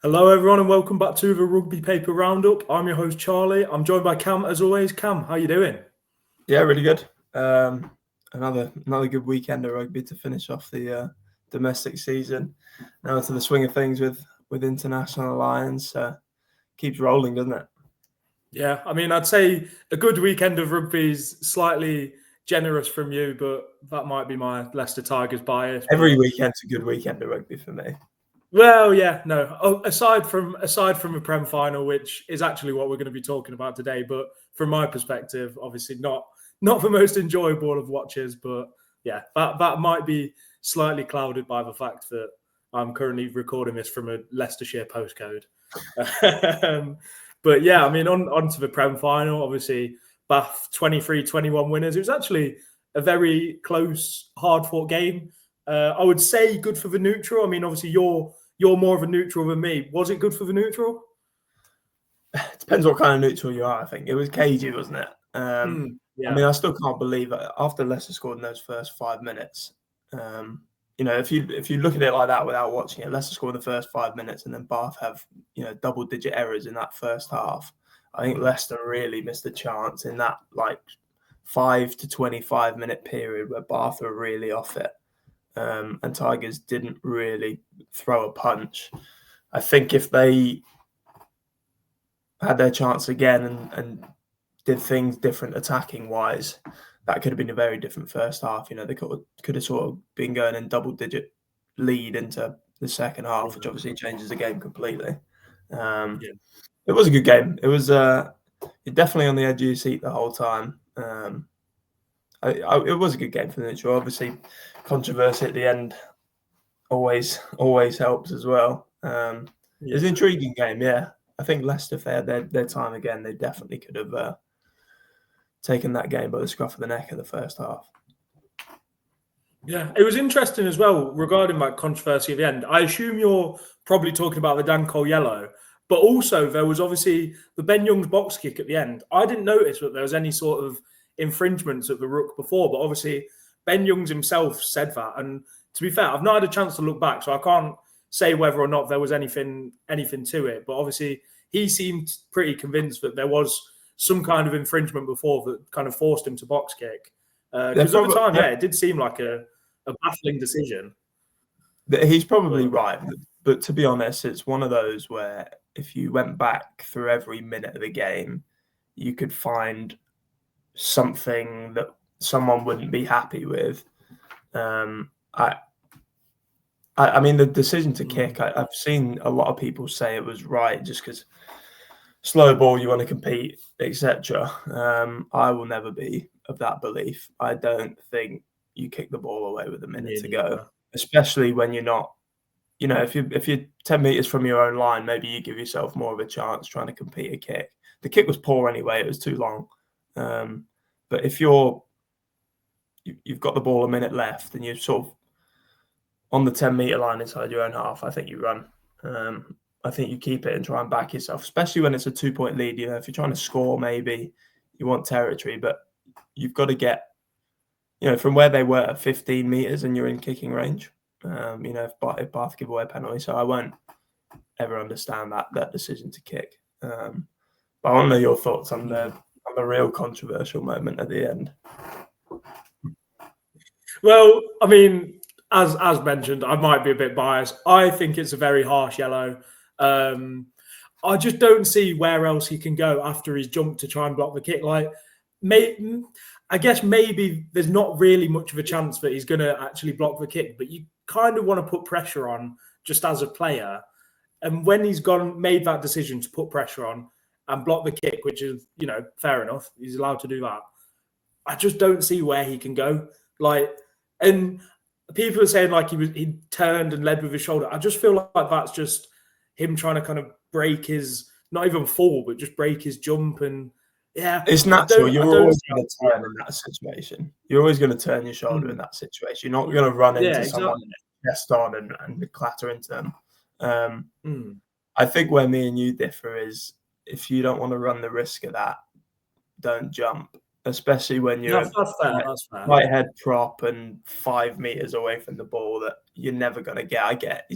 Hello, everyone, and welcome back to the Rugby Paper Roundup. I'm your host, Charlie. I'm joined by Cam, as always. Cam, how you doing? Yeah, really good. Another good weekend of rugby to finish off the domestic season. Now into the swing of things with international alliance. Keeps rolling, doesn't it? Yeah, I mean, I'd say a good weekend of rugby is slightly generous from you, but that might be my Leicester Tigers bias. Every weekend's a good weekend of rugby for me. Well, yeah, no. Aside from the Prem final, which is actually what we're going to be talking about today, but from my perspective, obviously not the most enjoyable of watches. But yeah, that might be slightly clouded by the fact that I'm currently recording this from a Leicestershire postcode. But yeah, I mean, on to the Prem final. Obviously, Bath 23-21 winners. It was actually a very close, hard-fought game. I would say good for the neutral. I mean, obviously, you're more of a neutral than me. Was it good for the neutral? It depends what kind of neutral you are, I think. It was cagey, wasn't it? Yeah. I mean, I still can't believe it. After Leicester scored in those first 5 minutes, if you look at it like that without watching it, Leicester scored in the first 5 minutes and then Bath have, double-digit errors in that first half. I think Leicester really missed a chance in that, 5 to 25-minute period where Bath were really off it. And Tigers didn't really throw a punch. I think if they had their chance again and did things different attacking wise, that could have been a very different first half. They could have sort of been going in double-digit lead into the second half, which obviously changes the game completely. It was a good game. It was you're definitely on the edge of your seat the whole time. It was a good game for the neutral. Obviously, controversy at the end always helps as well. It was an intriguing game, yeah. I think Leicester, if they had their time again, they definitely could have taken that game by the scruff of the neck in the first half. Yeah, it was interesting as well regarding that controversy at the end. I assume you're probably talking about the Dan Cole yellow, but also there was obviously the Ben Young's box kick at the end. I didn't notice that there was any sort of infringements at the ruck before, but obviously Ben Youngs himself said that. And to be fair, I've not had a chance to look back, so I can't say whether or not there was anything to it. But obviously he seemed pretty convinced that there was some kind of infringement before that kind of forced him to box kick. Because at the time, it did seem like a baffling decision. He's probably right. But to be honest, it's one of those where if you went back through every minute of the game, you could find something that someone wouldn't be happy with. I mean, the decision to kick, I've seen a lot of people say it was right just because slow ball, you want to compete, etc. I will never be of that belief. I don't think you kick the ball away with a minute to go, especially when you're not, if you're 10 meters from your own line, maybe you give yourself more of a chance trying to compete a kick. The kick was poor anyway; it was too long. But if you've got the ball a minute left and you're sort of on the 10-meter line inside your own half, I think you run. I think you keep it and try and back yourself, especially when it's a 2-point lead. If you're trying to score, maybe you want territory, but you've got to get, from where they were, 15 meters and you're in kicking range. If Bath give away a penalty, so I won't ever understand that decision to kick. But I want to know your thoughts on the real controversial moment at the end. Well, I mean, as mentioned, I might be a bit biased. I think it's a very harsh yellow. I just don't see where else he can go after he's jumped to try and block the kick. I guess maybe there's not really much of a chance that he's going to actually block the kick, but you kind of want to put pressure on just as a player. And when he's made that decision to put pressure on and block the kick, which is, fair enough, he's allowed to do that. I just don't see where he can go. And people are saying he turned and led with his shoulder. I just feel like that's just him trying to kind of break his, not even fall, but just break his jump. And yeah, it's natural. You're always going to turn in that situation. You're always going to turn your shoulder in that situation. You're not going to run into someone chest on and clatter into them. I think where me and you differ is if you don't want to run the risk of that, don't jump. especially when you're that's fair. That's fair. right head prop and 5 meters away from the ball that you're never going to get. I get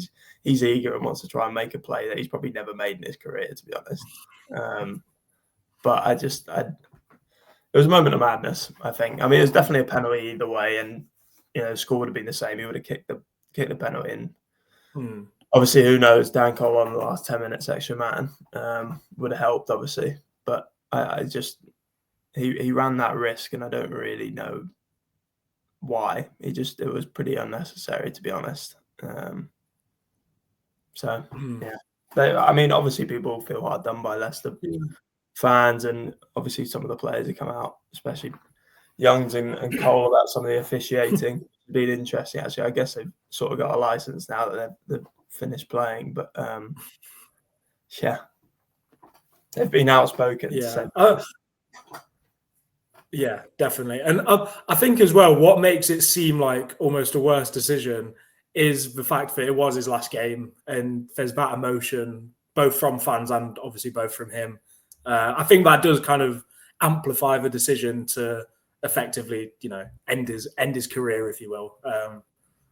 he's eager and wants to try and make a play that he's probably never made in his career, to be honest. But it was a moment of madness, I think. I mean, it was definitely a penalty either way, and the score would have been the same. He would have kicked the penalty in. Obviously, who knows? Dan Cole on the last 10 minutes extra man would have helped, obviously. But I just he ran that risk, and I don't really know why. It was pretty unnecessary, to be honest. I mean, obviously, people feel hard done by Leicester fans, and obviously some of the players that come out, especially Youngs and Cole, about some of the officiating. It's been interesting, actually. I guess they've sort of got a license now that they've finished playing, but they've been outspoken. Yeah, definitely. And I think as well, what makes it seem like almost a worse decision is the fact that it was his last game, and there's that emotion both from fans and obviously both from him. I think that does kind of amplify the decision to effectively, end his career, if you will.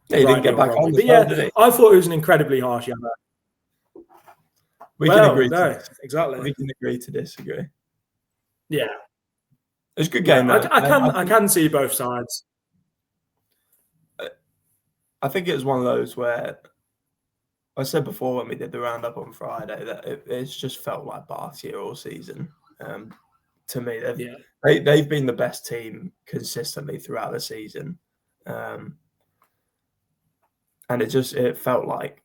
He didn't get back on. But I thought it was an incredibly harsh yellow. We can agree. Exactly. We can agree to disagree. Yeah, it was a good game. I can see both sides. I think it was one of those where I said before when we did the roundup on Friday that it's just felt like Bath's year all season. To me, they've been the best team consistently throughout the season, and it felt like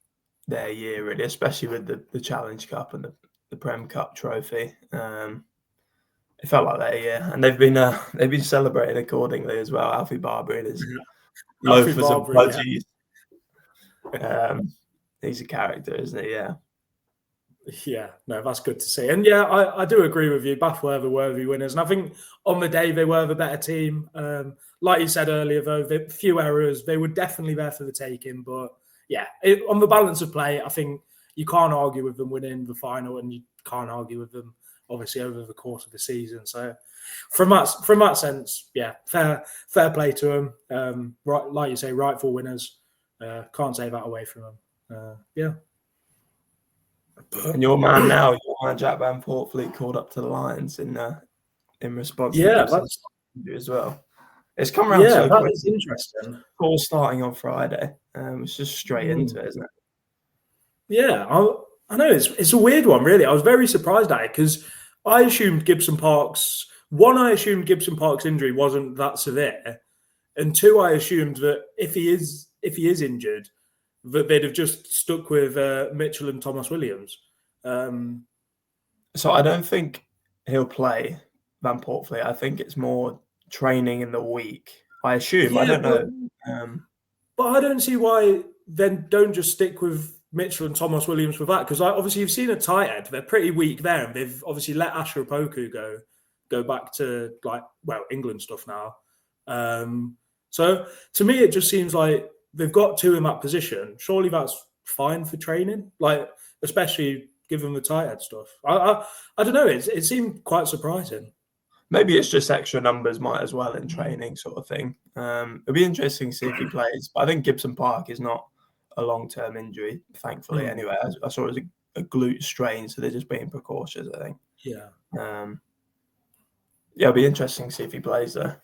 their year really, especially with the Challenge Cup and the Prem Cup trophy. It felt like their year, and they've been celebrating accordingly as well. Alfie Barber and his loafers and budgies. He's a character, isn't he? Yeah. Yeah, no, that's good to see. And I do agree with you. Bath were the worthy winners. And I think on the day they were the better team. Like you said earlier, though, the few errors, they were definitely there for the taking. But on the balance of play, I think you can't argue with them winning the final, and you can't argue with them, obviously, over the course of the season. So from that sense, fair play to them. Right, like you say, rightful winners. Can't say that away from them. And your man, Jack Van Portfleet, called up to the Lions in response to that's as well. It's come around so quick. It's interesting. All starting on Friday. It's just straight into it, isn't it? Yeah, I know it's a weird one, really. I was very surprised at it because I assumed Gibson Park's injury wasn't that severe, and two, I assumed that if he is injured, that they'd have just stuck with Mitchell and Thomas Williams. So I don't think he'll play Van Portfleet. I think it's more training in the week. I assume. I don't know. But I don't see why then don't just stick with Mitchell and Thomas Williams for that, because obviously you've seen a tight end. They're pretty weak there, and they've obviously let Asher Opoku go back to England stuff now. So to me, it just seems like they've got two in that position. Surely that's fine for training, especially given the tight end stuff. I don't know. It seemed quite surprising. Maybe it's just extra numbers might as well in training sort of thing. It'll be interesting to see if he plays. But I think Gibson Park is not a long-term injury, thankfully. Anyway, I saw it was a glute strain, so they're just being precautious, I think. Yeah. It'll be interesting to see if he plays though.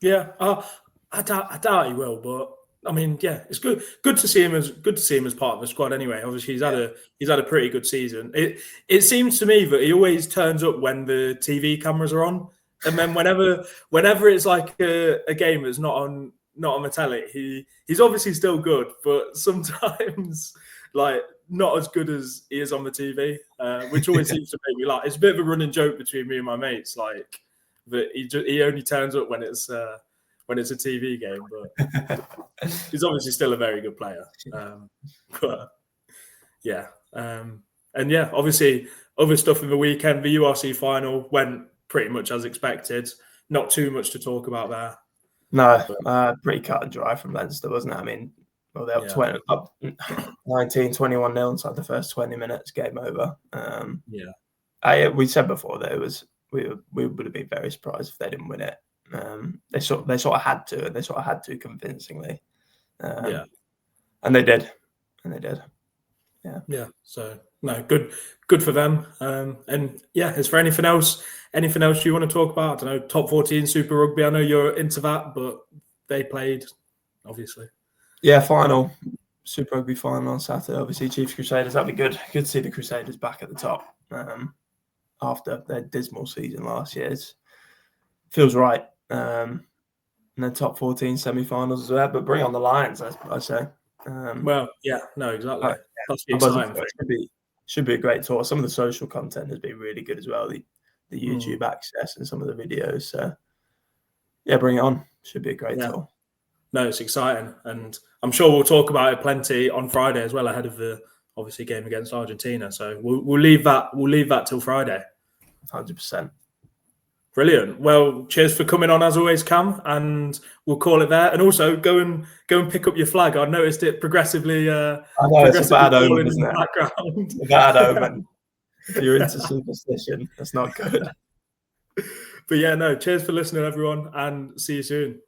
Yeah, I doubt he will, but I mean, it's good to see him as part of the squad. Anyway, obviously he's had a pretty good season. It seems to me that he always turns up when the TV cameras are on, and then whenever it's like a game that's not on the telly, he's obviously still good, but sometimes not as good as he is on the TV, which always seems to make me laugh. It's a bit of a running joke between me and my mates, that he only turns up when it's a TV game, but he's obviously still a very good player. Obviously other stuff in the weekend. The URC final went pretty much as expected. Not too much to talk about there. No, pretty cut and dry from Leinster, wasn't it? I mean, they're up 19-21-0 inside the first 20 minutes, game over. We said before that it was we would have been very surprised if they didn't win it. They sort of had to, and they sort of had to convincingly. Yeah. And they did. Yeah. So no, good for them. And yeah, is there anything else you want to talk about? I don't know, top 14 Super Rugby. I know you're into that, but they played, obviously. Yeah, final. Super Rugby final on Saturday. Obviously, Chiefs Crusaders. That'd be good. Good to see the Crusaders back at the top after their dismal season last year. Feels right. And then top 14 semi-finals as well. But bring on the Lions, I say. Well, yeah, no, exactly. That's the exciting thing. Should be a great tour. Some of the social content has been really good as well. The YouTube access and some of the videos. So yeah, bring it on. Should be a great tour. No, it's exciting, and I'm sure we'll talk about it plenty on Friday as well, ahead of the obviously game against Argentina. So we'll leave that till Friday. 100%. Brilliant. Well, cheers for coming on as always, Cam, and we'll call it there. And also go and pick up your flag. I noticed it progressively. I know it's a bad omen, isn't it? Background. A bad omen. If you're into superstition, that's not good. But yeah, no. Cheers for listening, everyone, and see you soon.